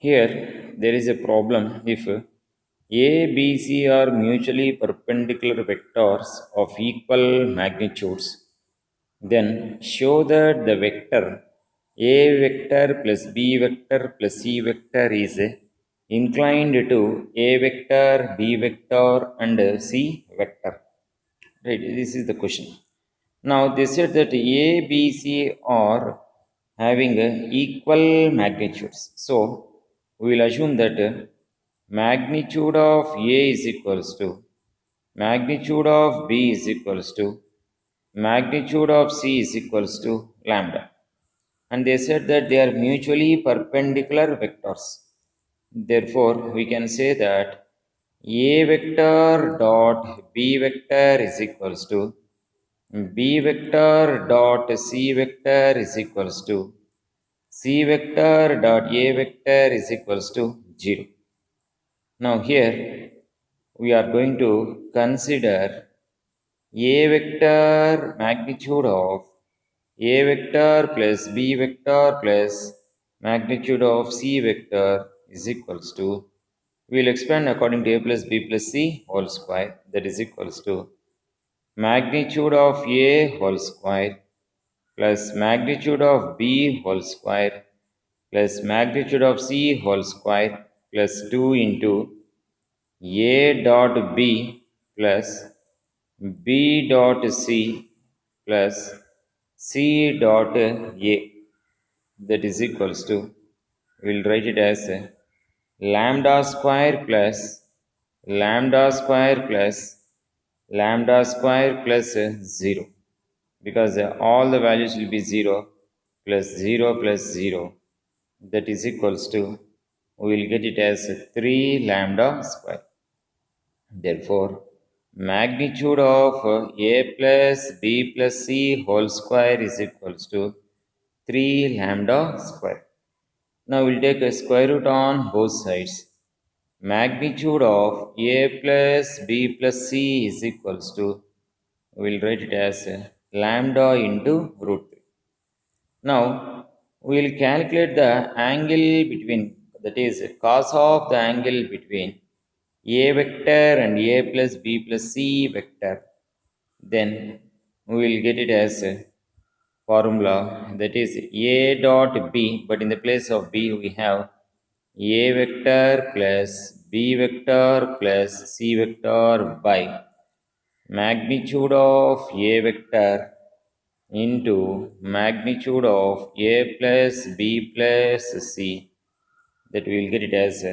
Here there is a problem if A, B, C are mutually perpendicular vectors of equal magnitudes, then show that the vector A vector plus B vector plus C vector is inclined to A vector, B vector and C vector. Right, this is the question. Now they said that A, B, C are having equal magnitudes. So we will assume that magnitude of A is equals to magnitude of B is equals to magnitude of C is equals to lambda. And they said that they are mutually perpendicular vectors. Therefore, we can say that A vector dot B vector is equals to B vector dot C vector is equals to C vector dot A vector is equals to 0. Now here we are going to consider A vector magnitude of A vector plus B vector plus magnitude of C vector is equals to, we will expand according to A plus B plus C whole square, that is equals to magnitude of A whole square plus magnitude of B whole square plus magnitude of C whole square plus 2 into A dot B plus B dot C plus C dot A, that is equals to, we will write it as lambda square plus lambda square plus lambda square plus 0, because all the values will be 0 plus 0 plus 0, that is equals to, we will get it as 3 lambda square. Therefore, magnitude of A plus B plus C whole square is equals to 3 lambda square. Now we'll take a square root on both sides. Magnitude of A plus B plus C is equals to, we'll write it as lambda into root 3. Now we'll calculate the angle between, that is cos of the angle between A vector and A plus B plus C vector. Then we will get it as a formula, that is A dot B, but in the place of B we have A vector plus B vector plus C vector by magnitude of A vector into magnitude of A plus B plus C, that we will get it as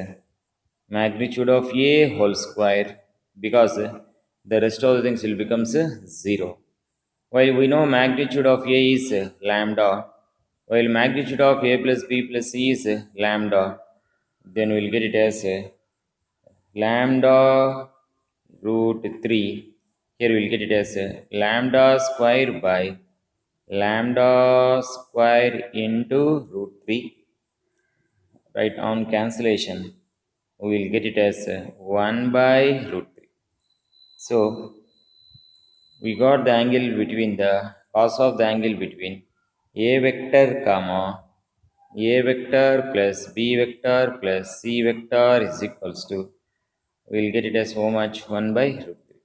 magnitude of A whole square, because the rest of the things will become 0. While we know magnitude of A is lambda, while magnitude of A plus B plus C is lambda, then we will get it as lambda root 3. Here we will get it as lambda square by lambda square into root 3. Right, on cancellation, we will get it as 1 by root 3. So, we got the angle between the cos of the angle between A vector comma A vector plus B vector plus C vector is equals to, we will get it as how much? 1 by root 3.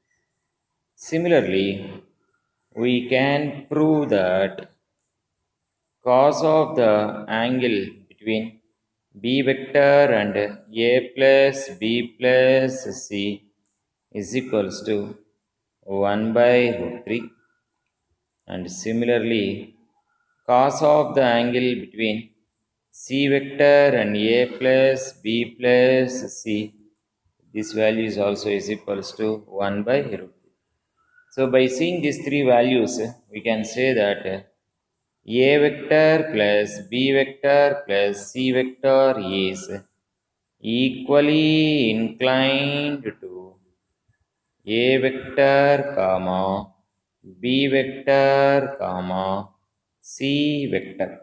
Similarly, we can prove that cos of the angle between B vector and A plus B plus C is equals to 1 by root 3. And similarly, cos of the angle between C vector and A plus B plus C, this value is also is equals to 1 by root 3. So by seeing these three values, we can say that A vector plus B vector plus C vector is equally inclined to A vector comma B vector comma C vector.